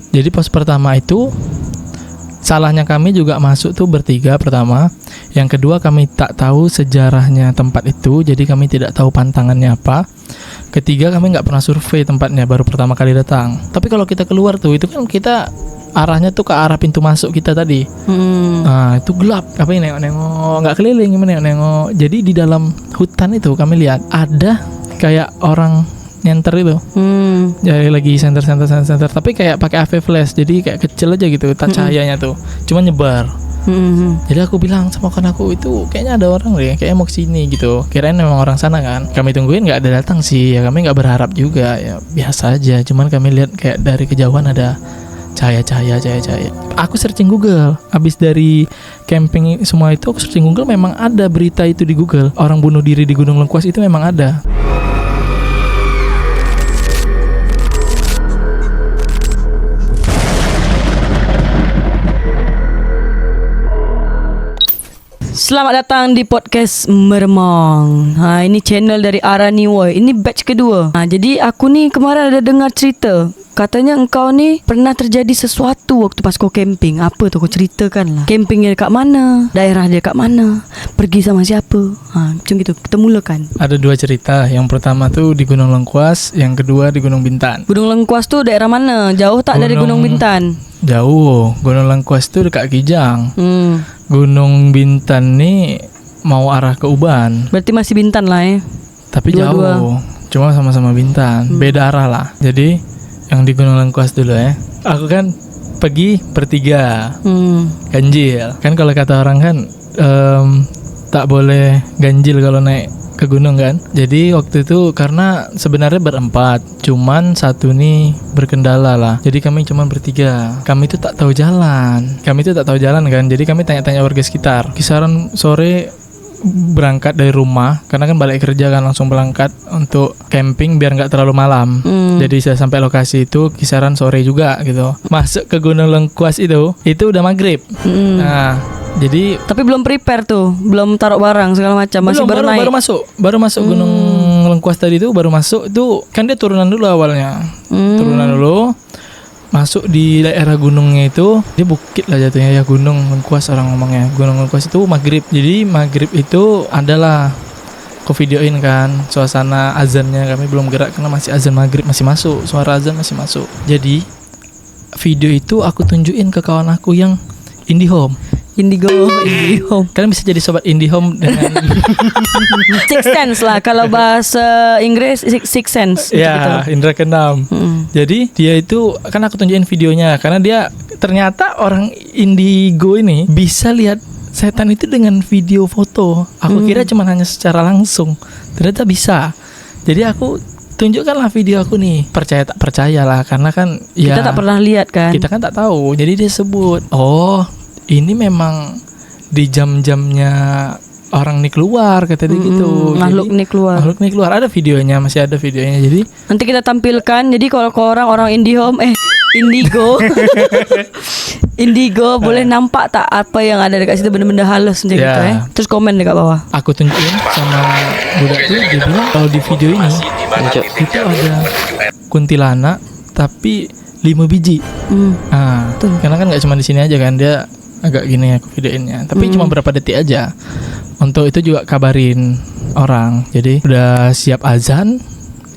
Jadi pos pertama itu salahnya kami juga masuk tuh bertiga pertama. Yang kedua kami tak tahu sejarahnya tempat itu, jadi kami tidak tahu pantangannya apa. Ketiga kami nggak pernah survei tempatnya, baru pertama kali datang. Tapi kalau kita keluar tuh, itu kan kita arahnya tuh ke arah pintu masuk kita tadi. Nah itu gelap, apa ini nengok-nengok, nggak keliling, nengok-nengok. Jadi di dalam hutan itu kami lihat ada kayak orang nyenter itu, jadi lagi center, tapi kayak pakai AV flash, jadi kayak kecil aja gitu, cahayanya tuh, cuma nyebar. Jadi aku bilang sama kawan aku, itu kayaknya ada orang deh, kayaknya mau kesini gitu. Kirain memang orang sana kan. Kami tungguin nggak ada datang sih, ya kami nggak berharap juga, ya biasa aja. Cuman kami lihat kayak dari kejauhan ada cahaya. Aku searching Google, abis dari camping semua itu aku searching Google, memang ada berita itu di Google, orang bunuh diri di Gunung Lengkuas itu memang ada. Selamat datang di podcast Meremang. Ini channel dari Arani Woy. Ini batch kedua. Jadi aku ni kemarin ada dengar cerita, katanya engkau ni pernah terjadi sesuatu waktu pas kau camping. Apa tu kau ceritakan lah. Campingnya dekat mana, daerah dia dekat mana, pergi sama siapa. Macam gitu. Kita mulakan. Ada dua cerita. Yang pertama tuh di Gunung Lengkuas, yang kedua di Gunung Bintan. Gunung Lengkuas tu daerah mana? Jauh tak dari Gunung Bintan? Jauh. Gunung Lengkuas tuh dekat Kijang. Gunung Bintan nih mau arah ke Uban. Berarti masih Bintan lah ya. Tapi Dua-dua. jauh. Cuma sama-sama Bintan. Beda arah lah. Jadi yang di Gunung Lengkuas dulu ya. Aku kan pergi bertiga. Ganjil. Kan kalau kata orang kan tak boleh ganjil kalau naik ke gunung kan. Jadi waktu itu karena sebenarnya berempat, cuman satu nih berkendala lah. Jadi kami cuman bertiga. Kami itu tak tahu jalan. Kan. Jadi kami tanya-tanya warga sekitar. Kisaran sore berangkat dari rumah, karena kan balik kerja kan, langsung berangkat untuk camping biar nggak terlalu malam. Jadi saya sampai lokasi itu kisaran sore juga gitu. Masuk ke Gunung Lengkuas itu udah maghrib. Nah, jadi tapi belum prepare tuh, belum taruh barang segala macam, masih baru naik. Baru masuk Gunung Lengkuas tadi itu, baru masuk itu kan dia turunan dulu awalnya. Turunan dulu. Masuk di daerah gunungnya itu, dia bukit lah jatuhnya ya, Gunung Lengkuas orang ngomongnya. Gunung Lengkuas itu maghrib. Jadi maghrib itu adalah aku videoin kan suasana azannya. Kami belum gerak karena masih azan maghrib, masih masuk, suara azan masih masuk. Jadi video itu aku tunjukin ke kawan aku yang IndiHome. Indigo. Kalian bisa jadi sobat IndiHome dengan Six Sense lah kalau bahasa Inggris, Six Sense. ya, indra keenam. Jadi dia itu kan aku tunjukin videonya, karena dia ternyata orang indigo ini bisa lihat setan itu dengan video foto. Aku kira cuma hanya secara langsung, ternyata bisa. Jadi aku tunjukkanlah video aku nih. Percaya tak percaya lah, karena kan kita tak pernah lihat kan. Kita kan tak tahu. Jadi dia sebut, oh ini memang di jam-jamnya orang nih keluar, kata dia gitu. Makhluk nih keluar. Ada videonya, masih ada videonya. Jadi nanti kita tampilkan. Jadi kalau orang Indigo Indigo boleh nampak tak apa yang ada dekat situ, benda-benda halus macam gitu ya. Terus komen dekat bawah. Aku tunjukin sama budak tuh, dia bilang kalau di video ini itu ada kuntilanak tapi 5 biji. Karena kan nggak cuma di sini aja kan, dia agak gini aku videoinnya. Tapi cuma berapa detik aja. Untuk itu juga kabarin orang. Jadi udah siap azan,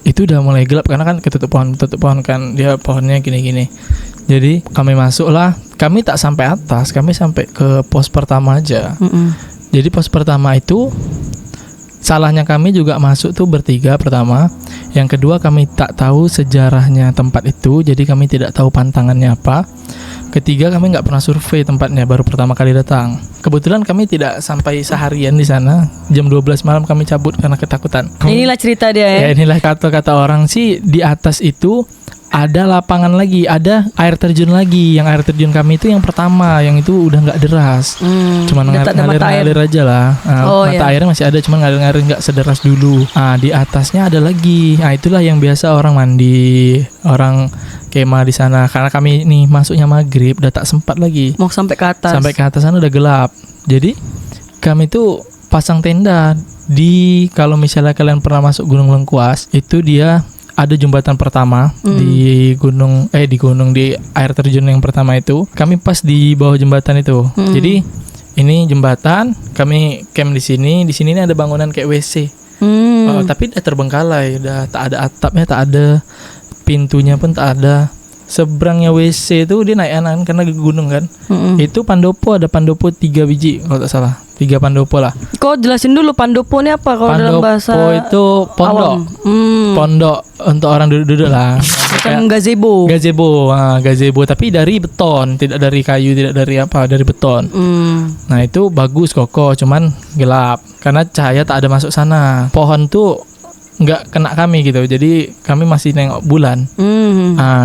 itu udah mulai gelap karena kan ketutup pohon kan, dia pohonnya gini-gini. Jadi kami masuk lah. Kami tak sampai atas, kami sampai ke pos pertama aja. Jadi pos pertama itu salahnya kami juga masuk tuh bertiga pertama. Yang kedua kami tak tahu sejarahnya tempat itu, jadi kami tidak tahu pantangannya apa. Ketiga kami nggak pernah survei tempatnya, baru pertama kali datang. Kebetulan kami tidak sampai seharian di sana. Jam 12 malam kami cabut karena ketakutan. Inilah cerita dia ya. Ya inilah kata orang sih, di atas itu ada lapangan lagi, ada air terjun lagi. Yang air terjun kami itu yang pertama, yang itu udah nggak deras, cuma ngalir aja lah. Mata airnya masih ada, cuma ngalir nggak sederas dulu. Di atasnya ada lagi. Itulah yang biasa orang mandi, orang kemah di sana. Karena kami nih masuknya maghrib, udah tak sempat lagi. Mau sampai ke atas. Sampai ke atas sana udah gelap. Jadi kami tuh pasang tenda di, kalau misalnya kalian pernah masuk Gunung Lengkuas, itu dia ada jembatan pertama di air terjun yang pertama itu. Kami pas di bawah jembatan itu. Jadi ini jembatan, kami camp di sini. Di sini ini ada bangunan kayak WC. Tapi udah terbengkalai, udah tak ada atapnya, tak ada pintunya pun tak ada. Seberangnya WC itu dia naik anan karena ke gunung kan. Itu pandopo, ada pandopo 3 biji kalau tak salah. 3 pandopo lah. Kau jelasin dulu pandopo ini apa kalau dalam bahasa Pandopo itu pondok. Pondok untuk orang duduk-duduk lah. Macam gazebo. Gazebo tapi dari beton, tidak dari kayu, tidak dari apa, dari beton. Nah itu bagus kokoh, cuman gelap karena cahaya tak ada masuk sana. Pohon tuh nggak kena kami gitu, jadi kami masih nengok bulan.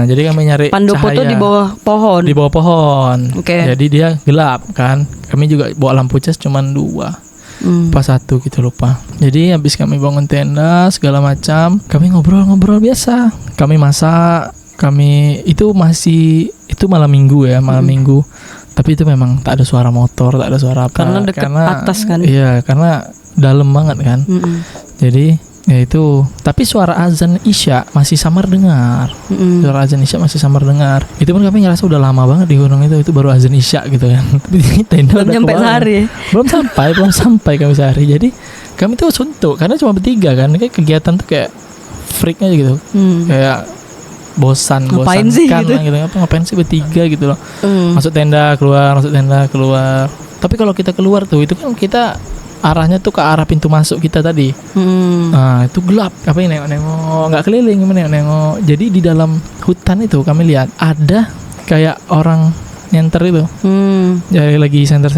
Jadi kami nyari Pandopo cahaya tuh di bawah pohon. di bawah pohon. Oke. Jadi dia gelap kan. Kami juga bawa lampu cas cuman 2. Pas 1 gitu lupa. Jadi habis kami bangun tenda segala macam, kami ngobrol-ngobrol biasa. Kami masak, itu malam minggu ya, malam minggu. Tapi itu memang tak ada suara motor, tak ada suara apa. Karena dekat atas kan. Iya, karena dalam banget kan. Jadi ya itu, tapi suara azan Isya masih samar dengar. Suara azan Isya masih samar dengar. Itu pun kami ngerasa udah lama banget di gunung itu baru azan Isya gitu kan. Tenda Belum nyampe sehari. Belum sampai kami sehari. Jadi kami tuh suntuk karena cuma bertiga kan. Kayak kegiatan tuh kayak freak aja gitu. Kayak bosan sih kan gitu. Ngapain sih bertiga gitu loh. Masuk tenda keluar. Tapi kalau kita keluar tuh itu kan kita arahnya tuh ke arah pintu masuk kita tadi. Nah itu gelap, apa ini nengok-nengok, nggak keliling, nengok-nengok. Jadi di dalam hutan itu kami lihat ada kayak orang nyenter itu. Jadi lagi center,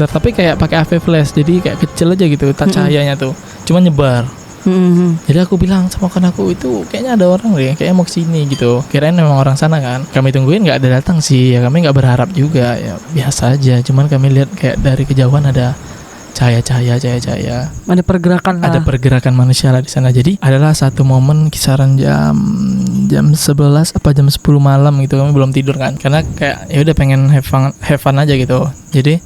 tapi kayak pakai AV flash, jadi kayak kecil aja gitu, cahayanya tuh, cuma nyebar. Jadi aku bilang sama kawan aku, itu kayaknya ada orang deh, kayaknya mau kesini gitu. Kirain memang orang sana kan. Kami tungguin nggak ada datang sih, ya kami nggak berharap juga, ya biasa aja. Cuman kami lihat kayak dari kejauhan ada cahaya. Ada pergerakan lah. Ada pergerakan manusia lah di sana. Jadi adalah satu momen kisaran jam 11 apa jam 10 malam gitu, kami belum tidur kan. Karena kayak ya udah pengen have fun aja gitu. Jadi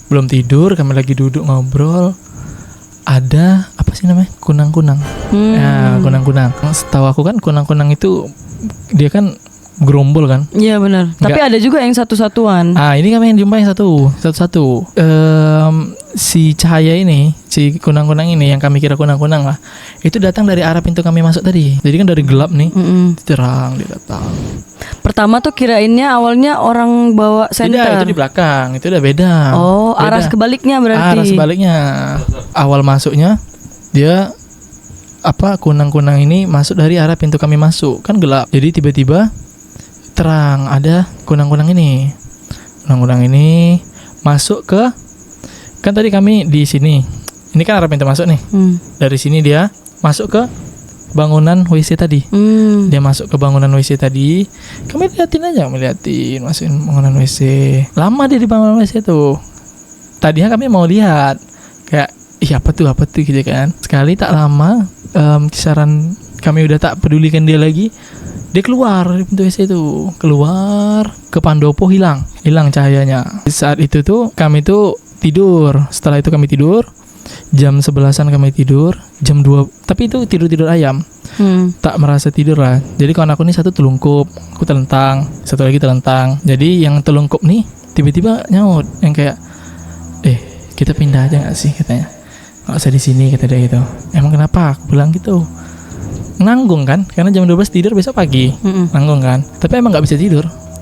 belum tidur, kami lagi duduk ngobrol. Ada apa sih namanya? Kunang-kunang. Ya, kunang-kunang. Setahu aku kan kunang-kunang itu dia kan gerombol kan? Iya benar. Tapi ada juga yang satu-satuan. Ini kami yang jumpain satu-satu. Si cahaya ini, si kunang-kunang ini yang kami kira kunang-kunang lah, itu datang dari arah pintu kami masuk tadi. Jadi kan dari gelap nih, terang dia datang. Pertama tuh kirainnya awalnya orang bawa senter. Tidak, itu di belakang, itu udah beda. Oh, beda. arah sebaliknya berarti. Arah sebaliknya. Awal masuknya dia kunang-kunang ini masuk dari arah pintu kami masuk, kan gelap. Jadi tiba-tiba terang, ada kunang-kunang ini. Kunang-kunang ini masuk ke, kan tadi kami di sini. Ini kan arah pintu masuk nih. Dari sini dia masuk ke bangunan WC tadi. Dia masuk ke bangunan WC tadi. Kami melihatin masukin bangunan WC. Lama dia di bangunan WC tuh. Tadinya kami mau lihat kayak apa tuh gitu kan. Sekali tak lama, kisaran kami udah tak pedulikan dia lagi. Dia keluar dari pintu WC itu, keluar ke pandopo, hilang cahayanya. Saat itu tuh kami tuh tidur. Setelah itu kami tidur, jam 11-an kami tidur, jam 2, tapi itu tidur ayam. Tak merasa tidur lah. Jadi kawan aku nih satu telungkup, aku telentang, satu lagi telentang. Jadi yang telungkup nih tiba-tiba nyaut, yang kayak kita pindah aja nggak sih katanya. Nggak usah di sini kata dia gitu. Emang kenapa? Aku bilang gitu. Nanggung kan, karena jam 12 tidur besok pagi. Nanggung kan, tapi emang nggak bisa tidur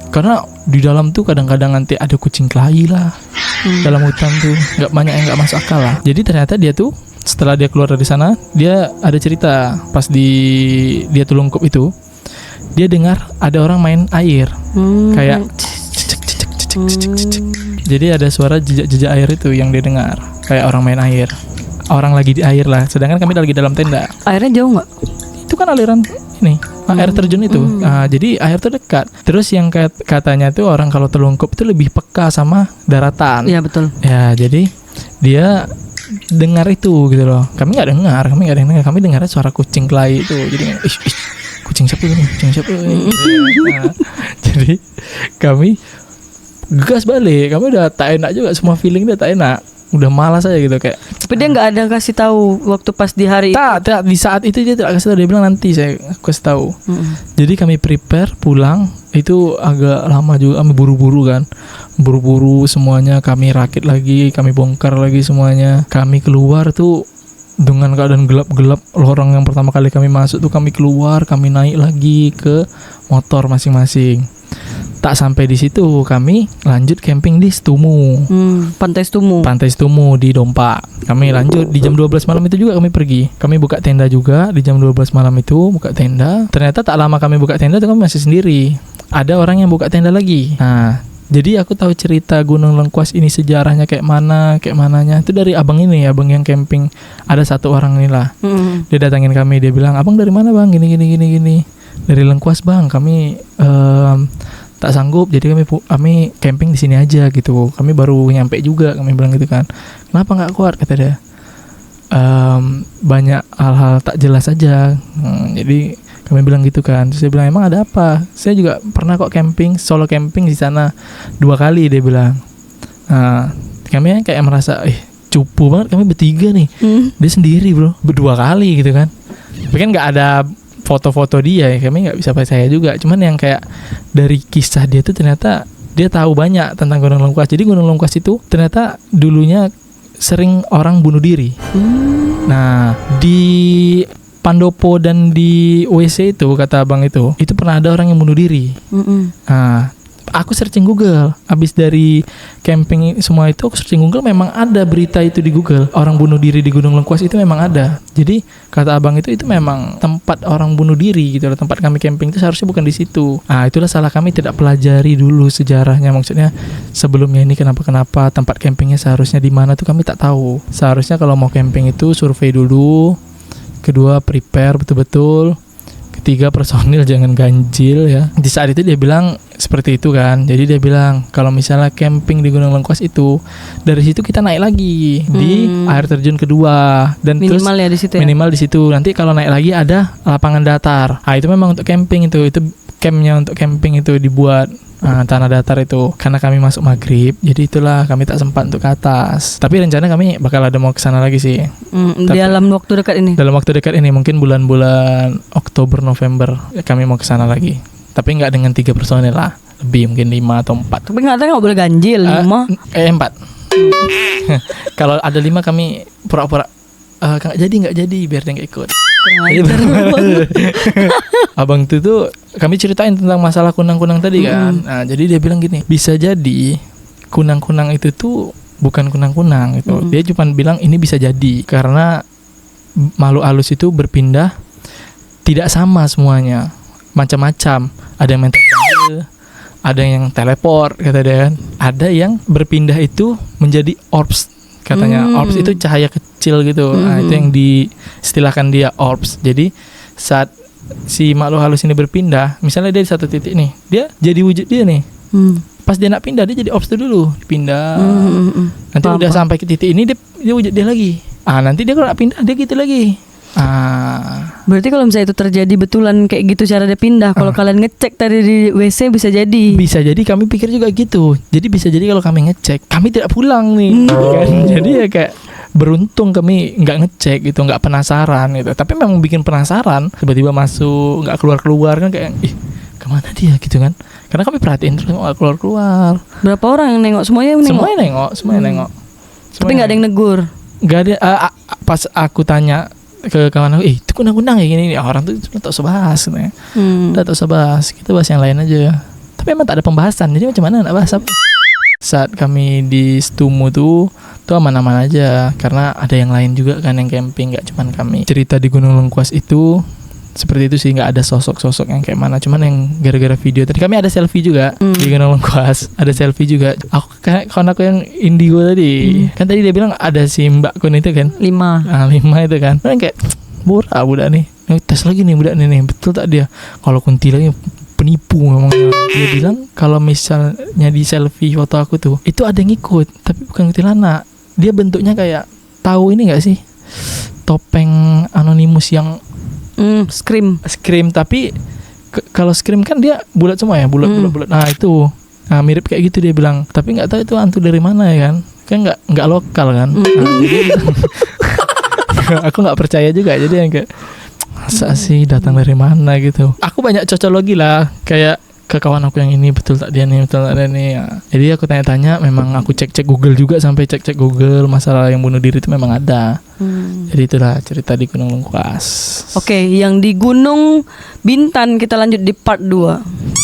karena di dalam tuh kadang-kadang nanti ada kucing kelahi lah. Dalam hutan tuh nggak banyak yang nggak masuk akal lah. Jadi ternyata dia tuh setelah dia keluar dari sana, dia ada cerita pas dia telungkup itu, dia dengar ada orang main air kayak jadi ada suara jejak air itu yang dia dengar, kayak orang main air, orang lagi di air lah. Sedangkan kami lagi dalam tenda. Airnya jauh nggak? Itu kan aliran ini air terjun itu. Jadi air tuh dekat. Terus yang katanya tuh orang kalau telungkup itu lebih peka sama daratan. Iya betul. Ya jadi dia dengar itu gitu loh. Kami nggak dengar. Kami dengarnya suara kucing kelahi itu. Jadi kucing siapa ini? Jadi kami gas balik. Kami udah tak enak juga, semua feeling udah tak enak. udah malas aja gitu kayak. Tapi dia nggak ada kasih tahu waktu pas di hari itu. Tak, di saat itu dia tidak kasih tahu, dia bilang nanti saya kasih tahu. Jadi kami prepare pulang itu agak lama juga, kami buru-buru kan, buru-buru semuanya, kami rakit lagi, kami bongkar lagi semuanya, kami keluar tuh dengan keadaan gelap-gelap. Lorong yang pertama kali kami masuk tuh kami keluar, kami naik lagi ke motor masing-masing. Tak sampai di situ kami lanjut camping di Stumu. Pantai Stumu. Pantai Stumu di Dompa. Kami lanjut di jam 12 malam itu juga kami pergi. Kami buka tenda juga di jam 12 malam itu, buka tenda. Ternyata tak lama kami buka tenda tuh kami masih sendiri. Ada orang yang buka tenda lagi. Nah, jadi aku tahu cerita Gunung Lengkuas ini sejarahnya kayak mananya. Itu dari abang ini, abang yang camping. Ada satu orang inilah. Dia datangin kami, dia bilang, "Abang dari mana, Bang? Gini. Dari Lengkuas, Bang. Kami tak sanggup, jadi kami camping di sini aja gitu. Kami baru nyampe juga," kami bilang gitu kan. "Kenapa nggak kuat?" kata dia. Banyak hal-hal tak jelas aja. Jadi kami bilang gitu kan. Terus dia bilang, "Emang ada apa?" "Saya juga pernah kok camping, solo camping di sana 2 kali," dia bilang. Nah, kami kayak merasa, cupu banget kami bertiga nih. Dia sendiri bro, 2 kali gitu kan. Tapi kan nggak ada foto-foto dia, kami nggak bisa percaya juga. Cuman yang kayak dari kisah dia tuh ternyata dia tahu banyak tentang Gunung Lengkuas. Jadi Gunung Lengkuas itu ternyata dulunya sering orang bunuh diri. Nah, di Pandopo dan di WC itu kata abang itu pernah ada orang yang bunuh diri. Nah, aku searching Google, habis dari camping semua itu aku searching Google, memang ada berita itu di Google, orang bunuh diri di Gunung Lengkuas itu memang ada. Jadi kata abang itu memang tempat orang bunuh diri gitu loh, tempat kami camping itu seharusnya bukan di situ. Nah, itulah salah kami tidak pelajari dulu sejarahnya, maksudnya sebelumnya ini kenapa tempat campingnya seharusnya di mana tuh kami tak tahu. Seharusnya kalau mau camping itu survei dulu, kedua prepare betul-betul, ketiga personil jangan ganjil ya. Di saat itu dia bilang seperti itu kan. Jadi dia bilang kalau misalnya camping di Gunung Lengkuas itu, dari situ kita naik lagi di air terjun kedua dan minimal terus ya di situ ya? Minimal di situ. Nanti kalau naik lagi ada lapangan datar. Nah, itu memang untuk camping itu campnya untuk camping itu dibuat. Nah, tanah datar itu karena kami masuk maghrib, jadi itulah kami tak sempat untuk ke atas. Tapi rencana kami bakal ada mau ke sana lagi sih. Dalam waktu dekat ini. Dalam waktu dekat ini mungkin bulan-bulan Oktober November kami mau ke sana lagi. Tapi nggak dengan 3 personil lah, lebih mungkin 5 atau 4. Tapi nggak boleh ganjil 5. 4. Kalau ada 5 kami pura-pura nggak jadi biar dia nggak ikut. Abang tuh kami ceritain tentang masalah kunang-kunang tadi kan. Nah, jadi dia bilang gini, bisa jadi kunang-kunang itu tuh bukan kunang-kunang gitu. Dia cuma bilang ini bisa jadi karena makhluk halus itu berpindah tidak sama semuanya, macam-macam. Ada yang terbang, ada yang teleport kata dia kan. Ada yang berpindah itu menjadi orbs. Katanya orbs itu cahaya kecil gitu. Nah, itu yang diistilahkan dia orbs. Jadi saat si makhluk halus ini berpindah, misalnya dia di satu titik nih, dia jadi wujud dia nih. Pas dia nak pindah, dia jadi orbs dulu, pindah. Nanti udah sampai ke titik ini, dia wujud dia lagi. Nanti dia kalau nak pindah, dia gitu lagi. Berarti kalau misalnya itu terjadi betulan kayak gitu cara dia pindah, kalau kalian ngecek tadi di WC bisa jadi. Bisa jadi, kami pikir juga gitu. Jadi bisa jadi kalau kami ngecek, kami tidak pulang nih. Kan? Jadi ya kayak beruntung kami nggak ngecek gitu, nggak penasaran gitu. Tapi memang bikin penasaran, tiba-tiba masuk nggak keluar kan kayak kemana dia gitu kan. Karena kami perhatiin terus nggak keluar. Berapa orang yang nengok? Semuanya nengok? Semuanya nengok. Tapi nggak ada yang negur? Nggak ada. Pas aku tanya ke kawan aku, itu kunang-kunang kayak gini, orang tuh cuma tak usah bahas nih. Udah tak usah bahas, kita bahas yang lain aja. Tapi emang tak ada pembahasan, jadi macam mana nak bahas apa? Saat kami di Stumu tuh aman-aman aja, karena ada yang lain juga kan yang camping, nggak cuman kami. Cerita di Gunung Lengkuas itu seperti itu sih, nggak ada sosok-sosok yang kayak mana, cuman yang gara-gara video tadi kami ada selfie juga di Gunung Lengkuas, ada selfie juga. Kawan aku yang indigo tadi kan tadi dia bilang ada si Mbak Kun itu kan 5 itu kan, kayak murah budak nih, tes lagi nih budak nih, betul tak dia kalau kuntilannya penipu memang. Dia bilang kalau misalnya di selfie foto aku tuh itu ada yang ikut, tapi bukan kuntilanak, dia bentuknya kayak, tahu ini nggak sih topeng Anonymous yang Scream, tapi kalau Scream kan dia bulat semua ya, bulat. Nah itu, mirip kayak gitu dia bilang. Tapi nggak tahu itu hantu dari mana ya kan. kan nggak lokal kan. Nah, jadi aku nggak percaya juga, jadi yang kayak masa sih datang dari mana gitu. Aku banyak cocologi lah, kayak ke kawan aku yang ini betul tak dia nih, betul tak dia nih ya. Jadi aku tanya-tanya, memang aku cek-cek Google juga, sampai cek-cek Google masalah yang bunuh diri itu memang ada. Jadi itulah cerita di Gunung Lengkuas. Oke, yang di Gunung Bintan kita lanjut di part 2.